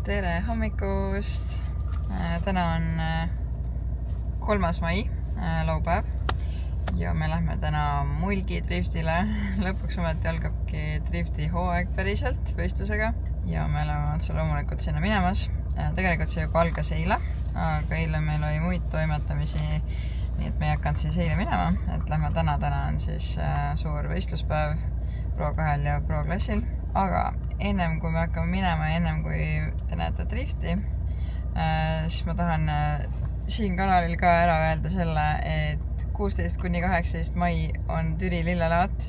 Tere hommikust! Täna on 3. mai, laupäev ja me lähme täna Mulgi driftile. Lõpuks ometi algabki drifti hooaeg päriselt võistlusega ja me oleme otse loomulikult sinna minemas. Tegelikult see juba algas eile, aga eile meil oli muid toimetamisi, nii et me ei hakanud siis eile minema, et lähme täna on siis suur võistluspäev Pro 2 ja Pro klassil. Aga ennem kui me hakkame minema ja ennem kui te näete drifti, siis ma tahan siin kanalil ka ära öelda selle, et 16–18 mai on Türi lillelaat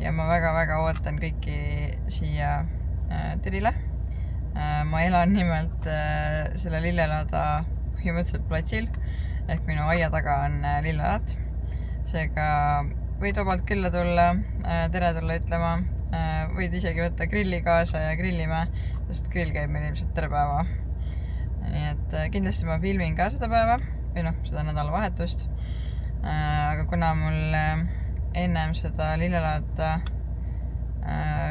ja ma väga-väga ootan kõiki siia Türile. Ma elan nimelt selle lillelaada põhimõtteliselt platsil, ehk minu aia taga on lillelaat. Seega võid vabalt külla tulla, tere tulla ütlema, võid isegi võtta grilli kaasa ja grillime, sest grill käib meil ilmselt terve päeva. Nii et kindlasti ma filmin ka seda päeva, või seda nädalavahetust. Aga kuna mul ennem seda lillelaata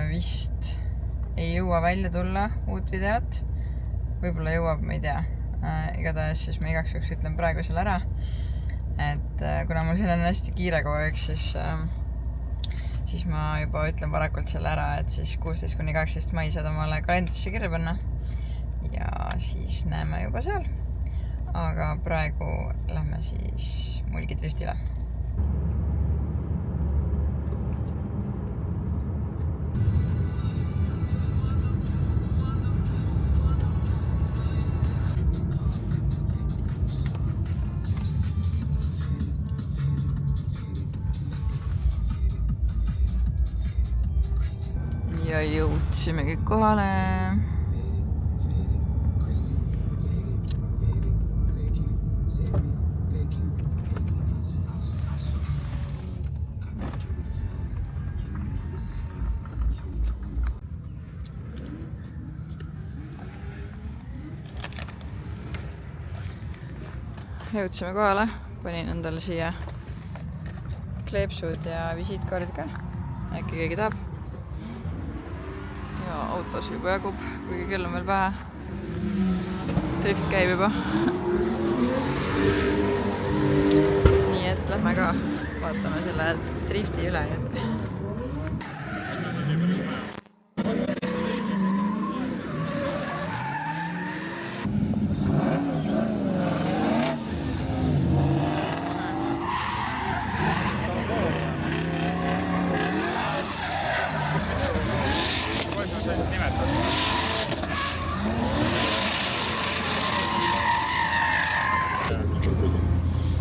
vist ei jõua välja tulla uut videot, võib-olla jõuab, ma ei tea, igatahes siis ma igaks juhuks ütlen praegu selle ära. Et kuna mul siin on hästi kiire kogu aeg, siis ma juba ütlen varakult selle ära, et siis 16–18 mai saad omale kalendrisse kirja panna ja siis näeme juba seal. Aga praegu lähme siis Mulgi driftile. Ja jõudsime kõik kohale. Jõudsime kohale, panin endale siia kleepsud ja visiitkaardid ka, äkki keegi tahab. Ja autos juba jagub, kuigi kell on veel vähe. Drift käib juba. Nii et lähme ka, vaatame selle drifti üle.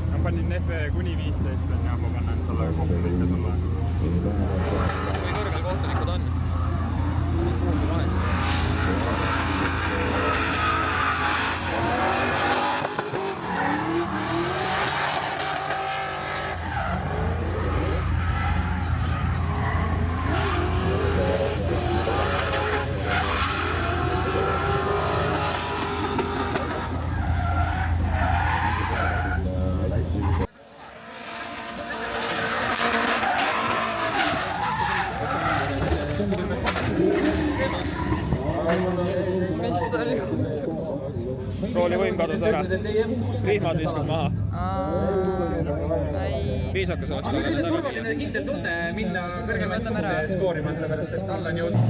Ma panin F-15, ja ma panen selle kohtunikke sulle. Kui kõrgel kohtunikud on? Mis ta oli? Rooli võim kadus ära. Rihmad viskas maha. Viisakas oleks. Aga nüüd on turvaline kindel tunne minna kõrgemaid punkte skoorima, sellepärast et alla on jõudnud.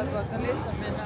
sealtpoolt on lihtsam minna.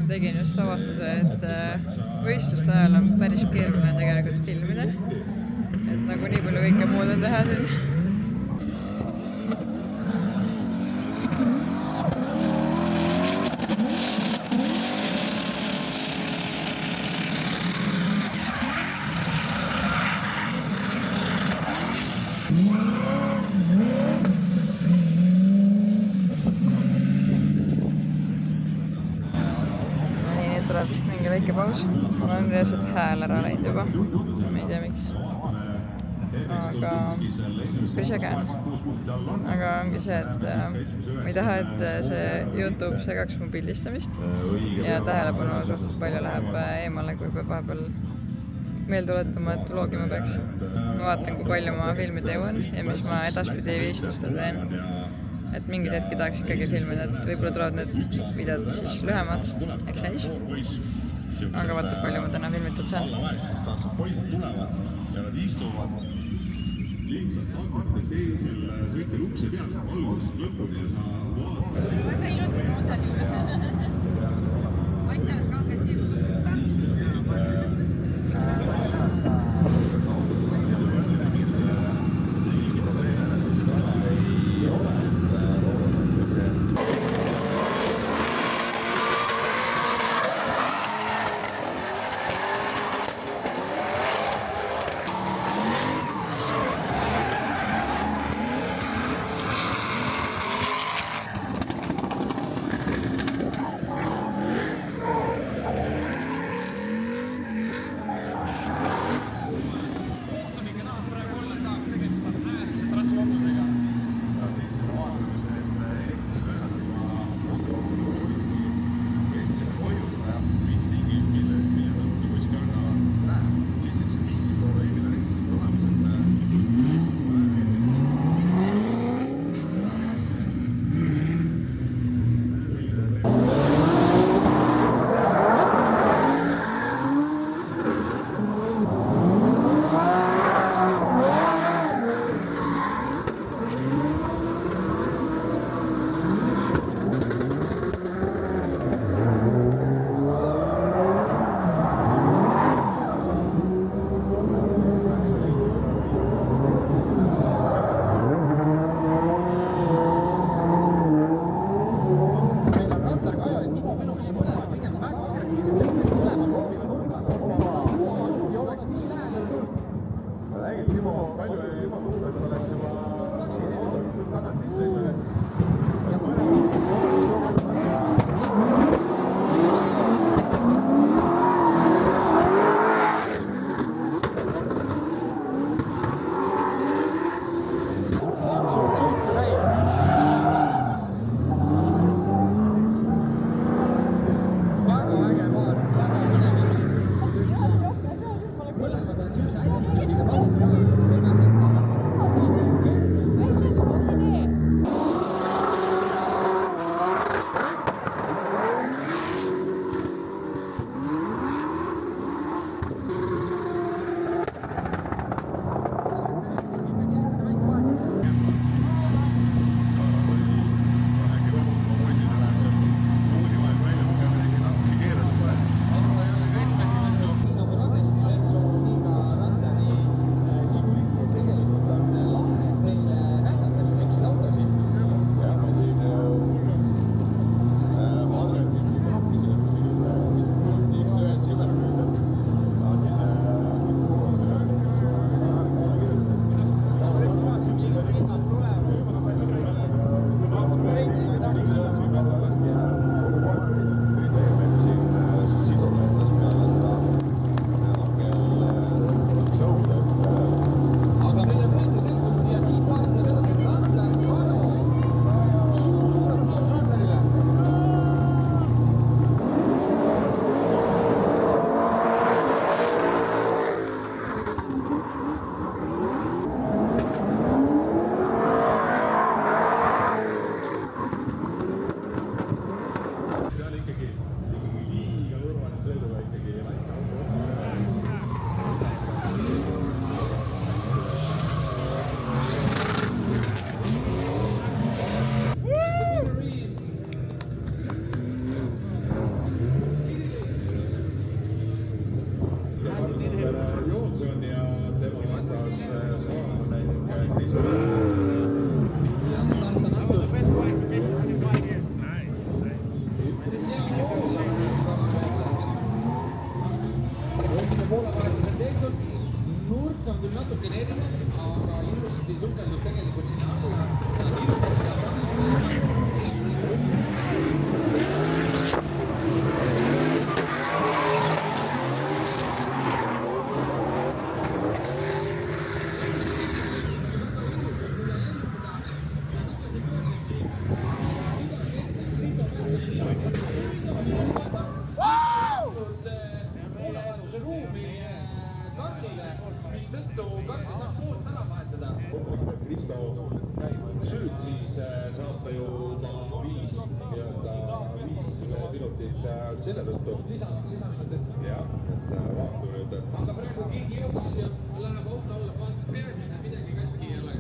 Tegin just avastuse, et võistluste ajal on päris keeruline tegelikult filmida. Et nagu nii palju kõike muud on teha siin. Tuleb vist mingi väike paus. Mul on reaalselt hääl ära läinud juba. Ma ei tea miks. Aga päris äge on. Aga ongi see, et ma ei taha, et see YouTube segaks mu pildistamist. Ja tähelepanu suhteliselt palju läheb eemale, kui peab vahepeal meelde tuletama, et vlogima peaks. Ma vaatan, kui palju ma filmida jõuan ja mis ma edaspidi võistlustel teen. Et mingid hetki tahaks ikkagi filmida, et võib-olla tulevad need videod siis lühemad, eks näis. Aga vaatab, palju ma täna filmitud saan. Lihtsalt hakkates eilsel sõitel ukse pealt algusest lõpuni ja sa vaatad. Väga ilusad osad. Paistavad kaugelt silma. Mõlemad on siukse ätmitööniga rohkem edasi. aga ilusti sukeldub tegelikult sinna alla. Kristo süüd, siis saab ta ju oma 5 minutit selle tõttu. Lisaminutit. Jah, et vaatame nüüd. Aga praegu keegi jooksis ja läheb auto alla, vaatab peas, et see midagi katki ei ole.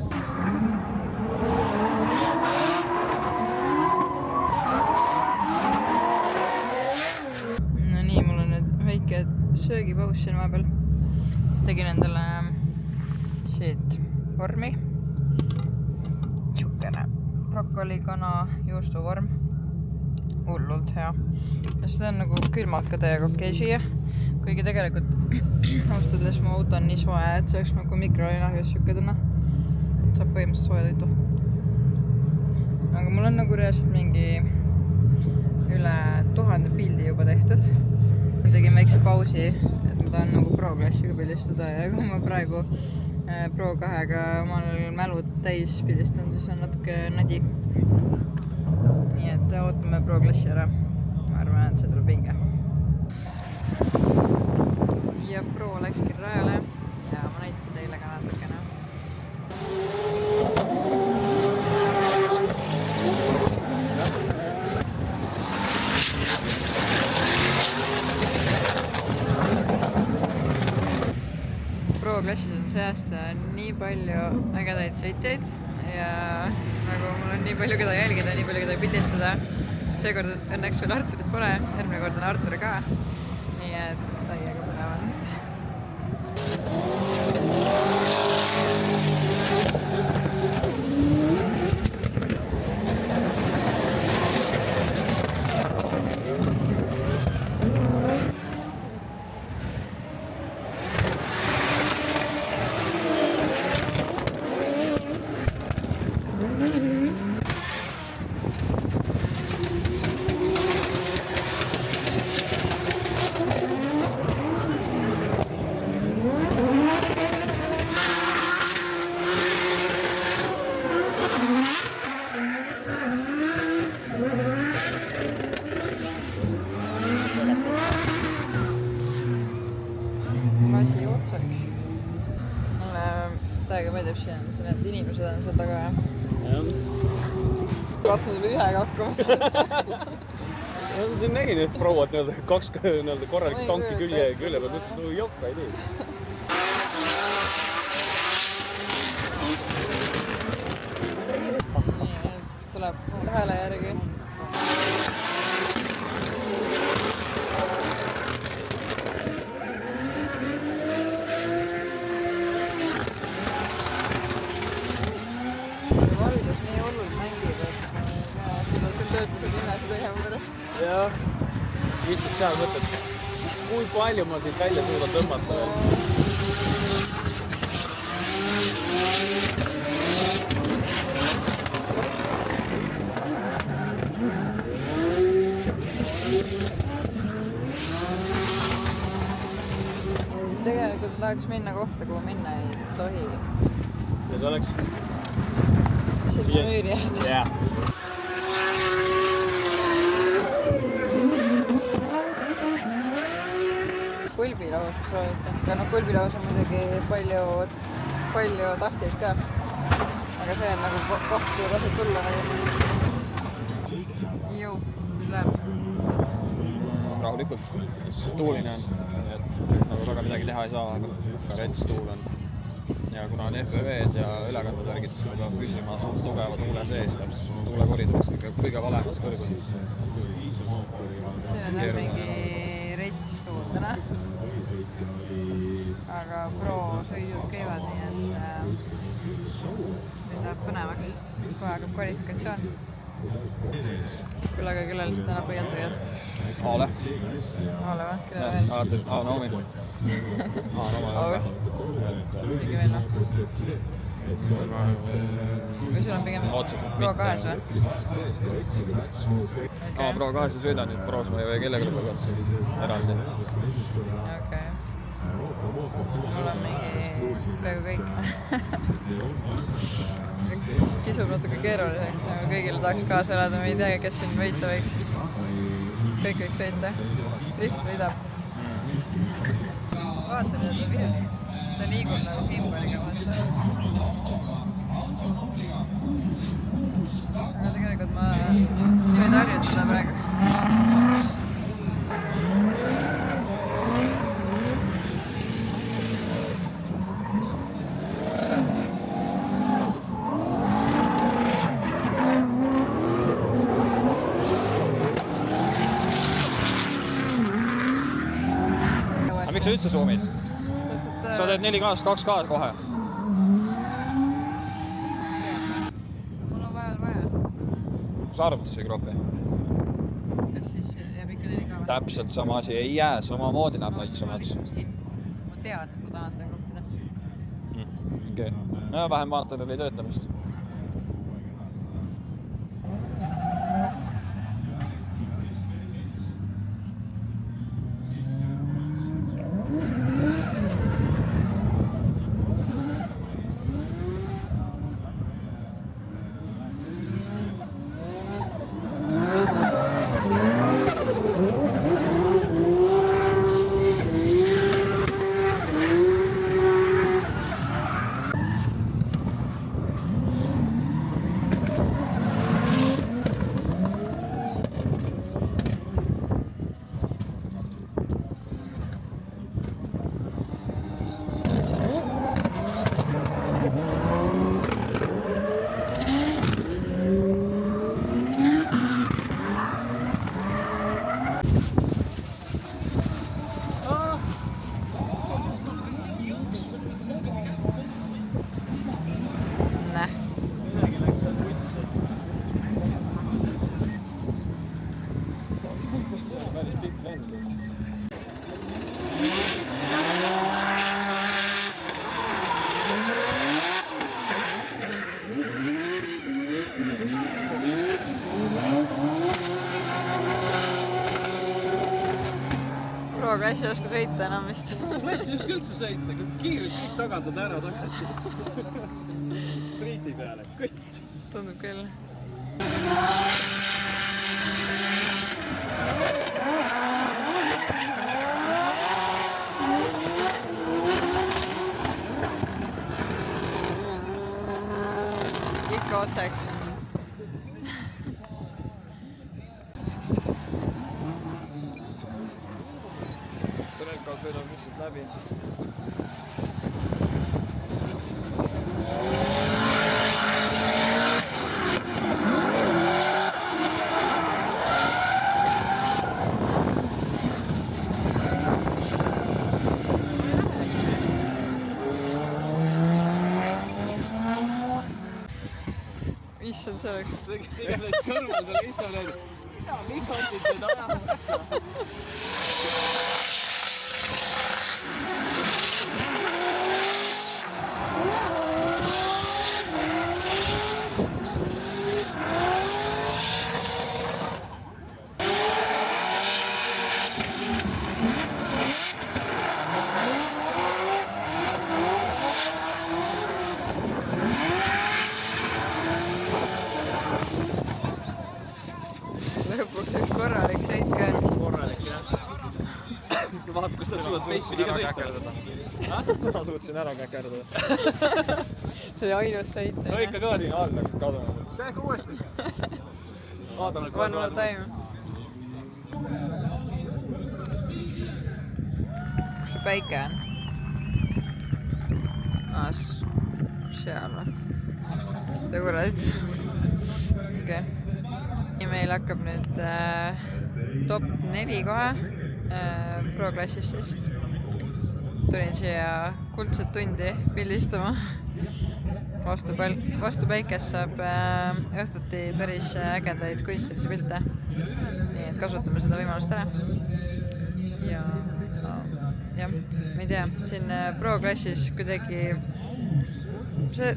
No nii, mul on nüüd väike söögipaus siin vahepeal. Tegin endale vormi. Siukene brokoli, kana, juustuvorm. Hullult hea. Ja seda on nagu külmalt ka täiega okei süüa. Kuigi tegelikult austada mu auto on nii soe, et see oleks nagu mikrolinahjus siuke tunne. Saab põhimõtteliselt sooja toitu. Aga mul on nagu reaalselt mingi üle 1000 pildi juba tehtud. Ma tegin väikse pausi, et ma tahan nagu Pro-klassiga pildistada ja kui ma praegu Pro 2-ga omal mälud täis pildistan, siis on natuke nadi. Nii et ootame Pro-klassi ära. Ma arvan, et see tuleb vinge. Ja Pro läkski rajale ja ma näitan teile ka natukene. Pro-klassis on see aasta nii palju ägedaid sõitjaid ja nagu mul on nii palju keda jälgida, nii palju keda pildistada. Seekord õnneks veel Arturit pole, järgmine kord on Artur ka. Nii et täiega põnev on. Lasi otsa üks. Mulle täiega meeldib siin, need inimesed on seal taga ja katsun selle ühega hakkama saada. Ma siin nägin üht prouat kaks korralik tanki külje peal, mõtlesin, et jokka ei tee. Nii, tuleb hääle järgi. Valgus nii hullult mängib, et seda töötuse nimesi tegema pärast. Jah, istud seal mõtled, kui palju ma siit välja suudan tõmmata veel. Tegelikult tahaks minna kohta, kuhu minna ei tohi. Ja see oleks? Sinna müüri jääda. Jah. Kulbilaus soovitan. Ja noh, kulbilaus on muidugi palju tahtjaid ka. Aga see on nagu koht, kuhu tasub tulla nagu. Jõu, tuleb. Rahulikult. Tuuline on, et nagu väga midagi teha ei saa, aga ka rets tuul on. Ja kuna on FPV-d ja ülekandevärgid, siis me peame püsima suht tugeva tuule sees, täpselt tuulekoridoris kõige valemas kõrgus. See on jah mingi rets tuul täna. Aga Pro sõidud käivad, nii et nüüd läheb põnevaks. Kohe hakkab kvalifikatsioon. Kuule, aga kellel sa täna põhjalt tegid? Aale. Aale või? Kellel veel? Alati Naomi. Aus. Mingi venna. Või sul on pigem Pro 2 või? Pro 2 ei sõida nüüd, Pros ma ei või kellega pealt eraldi. Okei. Mul on mingi peaaegu kõik. Kisub natuke keeruliseks, nagu kõigile tahaks kaasa elada, me ei tea, kes siin võita võiks. Kõik võiks võita. Drift võidab. Vaata, mida ta viib. Ta liigub nagu gimbaliga, vaata. Aga tegelikult ma sain harjutada praegu. Aga miks sa üldse zoomid? Sa teed 4K-st 2K kohe. Mul on vaja. Sa arvutad see kropi? Kas siis jääb ikka 4K? Täpselt sama asi, ei jää, samamoodi näeb väiksemaks. Ma tean, et ma tahan teda kroppida. Okei. No vähem vaatab ja või töötamist. Pro-klassi ei oska sõita enam vist. Klassi ei oska üldse sõita, kui kiirid kõik tagandad ära tagasi. Streeti peale, kõtt. Tundub küll. Ikka otseks. Strelka sõidab lihtsalt läbi. Issand, see oleks. See läks kõrval seal istab need. Mida mikotid need ajavad? Lõpuks üks korralik sõit ka. Korralik, jah. Vaata, kas sa suudad teistpidi ka sõita. Ma suutsin ära käkerdada. See oli ainus sõit. No ikka kõva siin. All läks kaduma. Tehke uuesti. Vaatame, One more time. Kus see päike on? Seal või? Mida kurat? Okei. Ja meil hakkab nüüd top 4 kohe Pro-klassis siis. Tulin siia kuldset tundi pildistama vastu päikest saab õhtuti päris ägedaid kunstilisi pilte. Nii et kasutame seda võimalust ära. Ja jah, ma ei tea, siin pro-klassis kuidagi see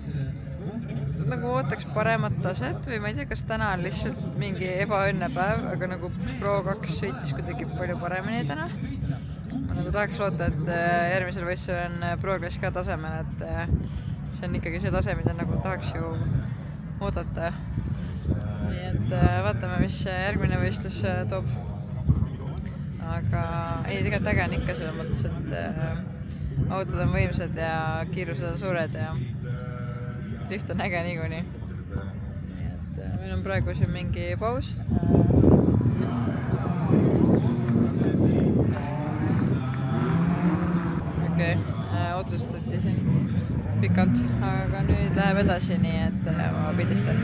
nagu ootaks paremat taset või ma ei tea, kas täna on lihtsalt mingi ebaõnnepäev, aga nagu Pro2 sõitis kuidagi palju paremini täna. Ma nagu tahaks loota, et järgmisel võistlusel on Pro-klass ka tasemel, et see on ikkagi see tase, mida nagu tahaks ju oodata. Nii et vaatame, mis järgmine võistlus toob. Aga ei, tegelikult äge on ikka selles mõttes, et autod on võimsad ja kiirused on suured ja drift on äge niikuinii. Nii et meil on praegu siin mingi paus. Okei, otsustati siin pikalt, aga nüüd läheb edasi, nii et ma pildistan.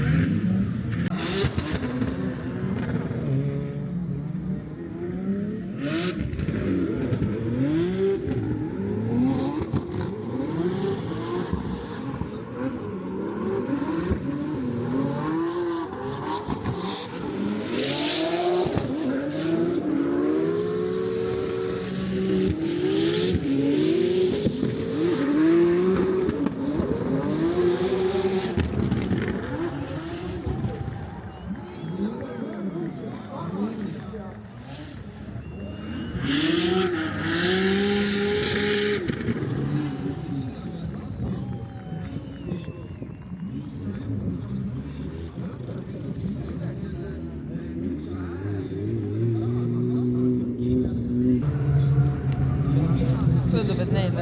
Tundub, et neil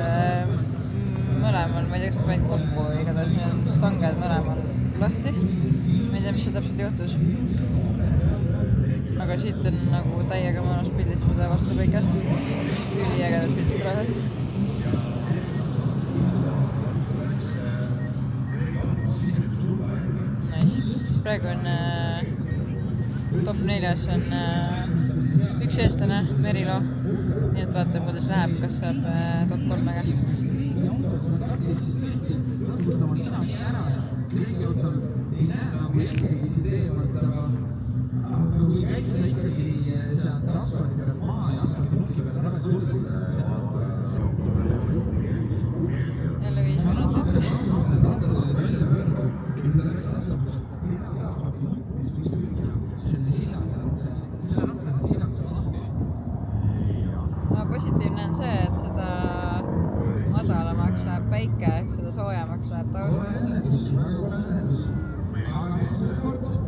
mõlemal, ma ei tea, kas nad panid kokku, igatahes neil on stanged mõlemal lahti. Ma ei tea, mis see täpselt juhtus. Aga siit on nagu täiega mõnus pildistada vastu päikest. Üliägedad pildid tulevad. Nice. Praegu on top 4 on üks eestlane, Merilo. Nii et vaatame, kuidas läheb, kas saab top 3-ga. Jälle 5 minutit. Positiivne on see, et seda madalamaks läheb päike, seda soojamaks läheb taust.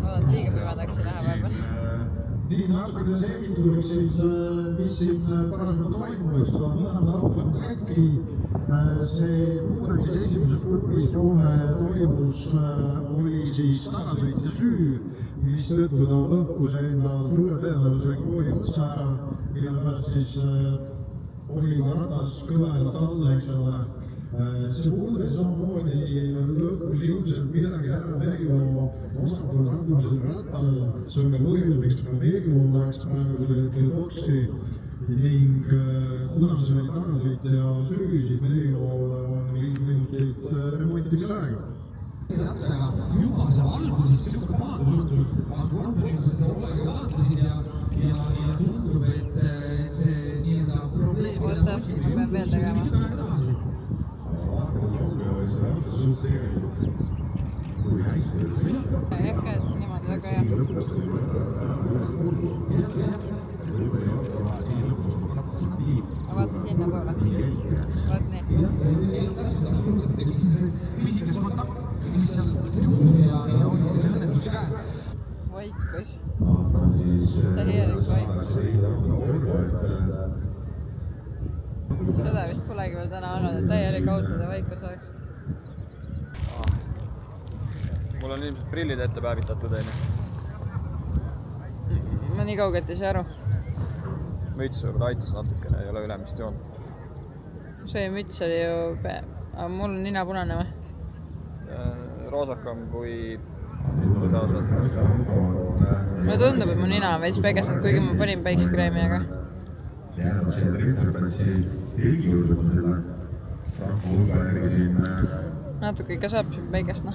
Loodan, liiga pimedaks ei lähe vahepeal. Nii natukene selgituseks siis, mis siin parasjagu toimub, eks ole, mõlemad autod katki. See kuudamise esimeses grupis kohe toimus, oli siis tagasõitja süü, mis tõttu ta lõhkus enda suure tõenäosusega kooli otsa ära, mille pärast siis oli ka ratas kõvemalt alla, eks ole. See kuude samamoodi lõhkus ilmselt midagi ära Merilo vasapool randusel rattal. See on ka põhjus, miks ta Merilo läks praegu hetkel boksi ning kuna see oli tagasõitja süü, siis Merilol on 5 minutit remontimise aega. Juba see alguses selline paadus, aga põhimõtteliselt olegi vaatasid ja tundub, et see nii-öelda probleem... Oota, ma pean veel tegema. Jätke, et niimoodi väga hea. Ma vaatan sinna poole. Vaat nii. Küsimus kontakt, mis seal juhtus ja oli see õnnetus käes. Vaikus. Täielik vaikus. Seda vist polegi veel täna olnud, et täielik autode vaikus oleks. Mul on ilmselt prillid ette päevitatud, Ma nii kaugelt ei saa aru. müts võib-olla aitas natukene, ei ole ülemist joont. See müts oli ju... Aga mul on nina punane või? Roosakam kui osad. Mulle tundub, et mu nina on veits päikestanud, kuigi ma panin päiksekreemi, aga... Jäänud selle Rinterplatsi riigi juurde selle Franko Hulga järgi siin natuke ikka saab siin päikest, noh.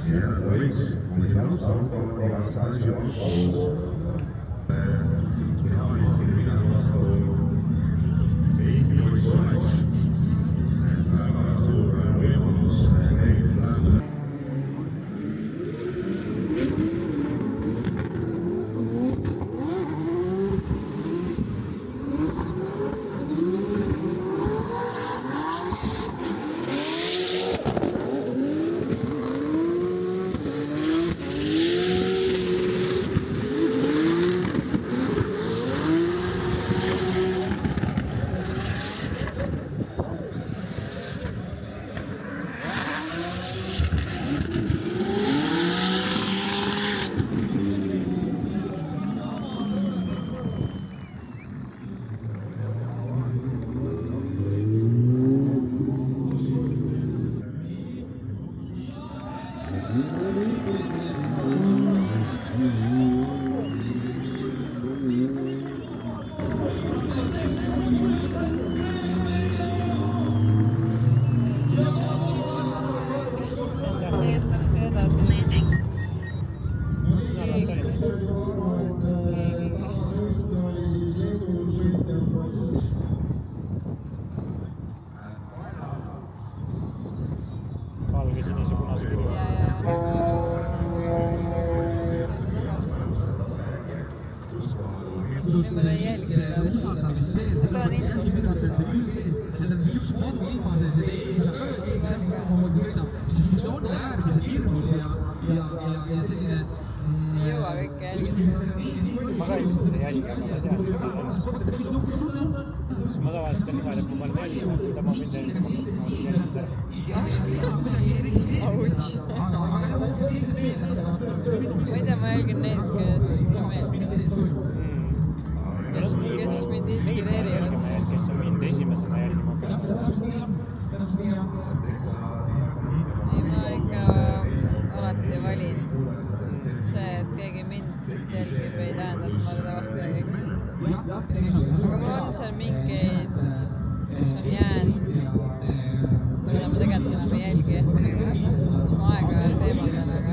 Valge, sinise, punase kirju. Nüüd ma ei jälgi seda vist. Võta on Instasti konto. Ei jõua kõike jälgida. Ma ka ilmselt ei jälgi, aga ma tean, et siis ma tavaliselt on niimoodi, et ma panen jälgima, kui ta ma mind jälgima hakkab, siis ma jälgin seda. Auts. Ma ei tea, ma jälgin neid, kes mulle meeldib. Kes mind inspireerivad. Kes on mind esimesena jälgima hakanud. Ei, ma ikka alati valin. See, et keegi mind jälgib, ei tähenda, et ma teda vastu jälgiks. Aga mul on seal mingeid, kes on jäänud, mida ma tegelikult enam ei jälgi. Siis ma aeg-ajalt eemaldan, aga...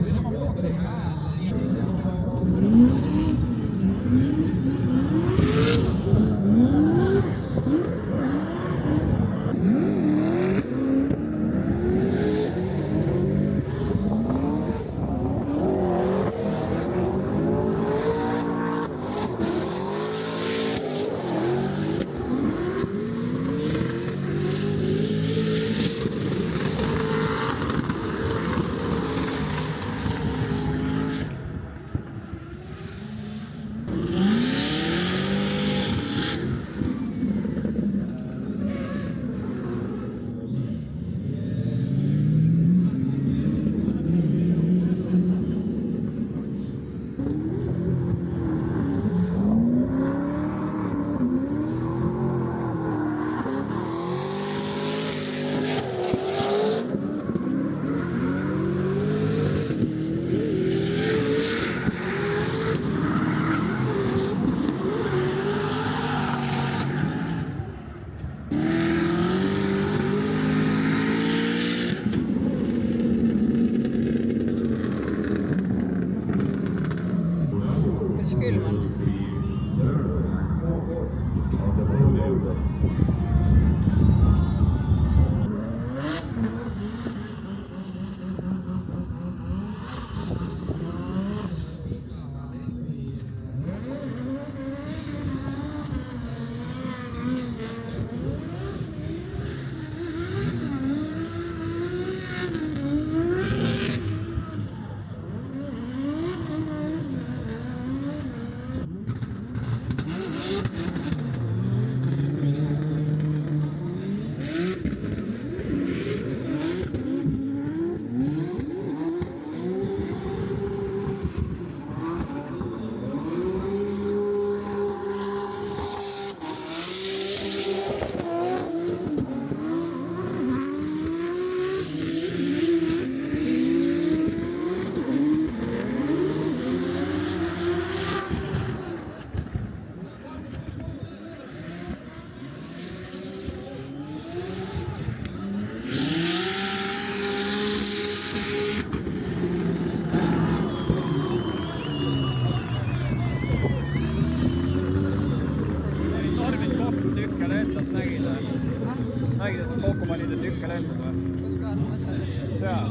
nägid, et kokku panid ja tükke lendas või? kus kohas sa mõtled? seal.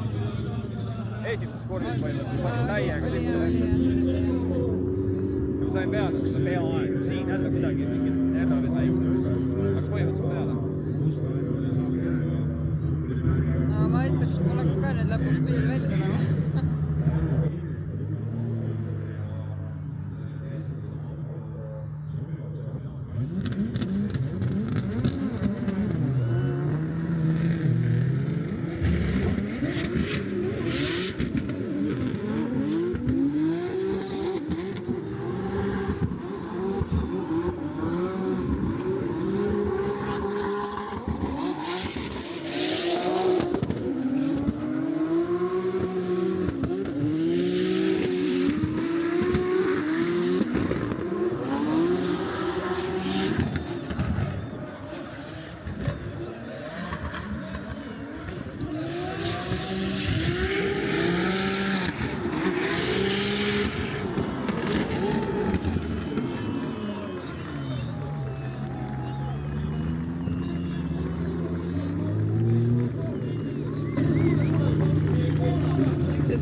Esimeses kordis põhimõtteliselt panid täiega tükke lendas. Ma sain peale seda peaaegu. Siin jälle kuidagi mingid errorid väiksed. Aga põhimõtteliselt peale. No ma ütleks, et mulle ka nüüd lõpuks pidid välja tulema.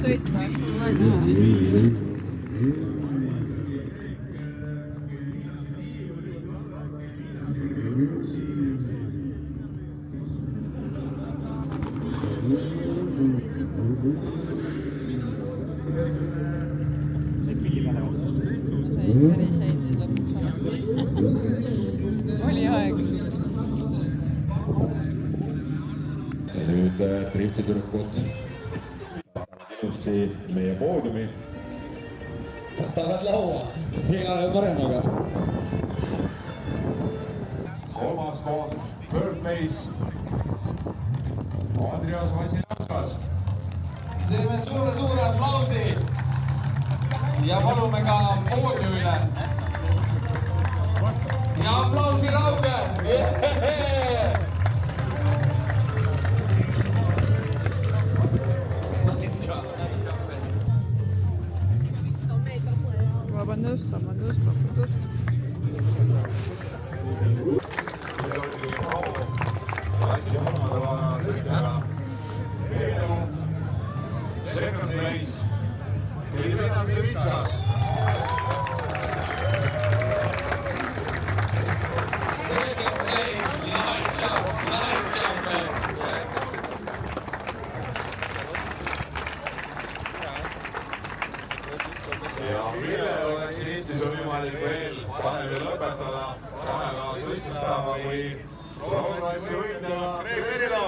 Sõitma oleks mul vaja teha. Ma sain päris häid nüüd lõpuks ometi. Oli aeg. Nüüd driftitüdrukud ilusti meie poodiumi. Tahavad laua, igale paremaga. Kolmas koht, third place. Andreas Vassilauskas. Teeme suure aplausi ja palume ka poodiumile. Ja aplausi Rauge! Vabandust. Second place, Elvira Devichas. Second place, nice job, man. Ja millel oleks Eestis võimalik veel vahepeal lõpetada kahega sõitsuspäeva kui Rootsi võitja Merilo.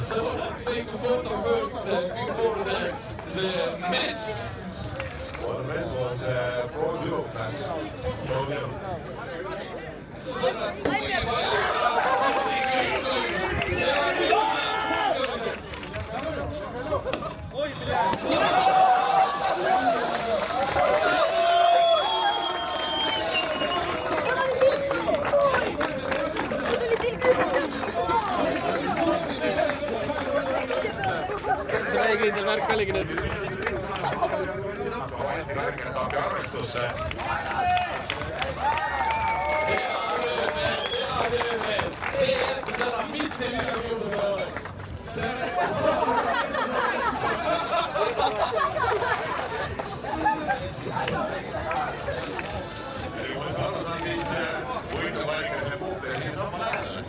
So let's take a photo first before the mess. On mess was pro-Europe'nas. Kas see väikindel märk oligi nüüd? Järgnenud abi arvestusse. Ei jätku täna mitte midagi juurde oleks. Kui ma aru saan, siis võidupalliga see puhk ja siis saab lähedale.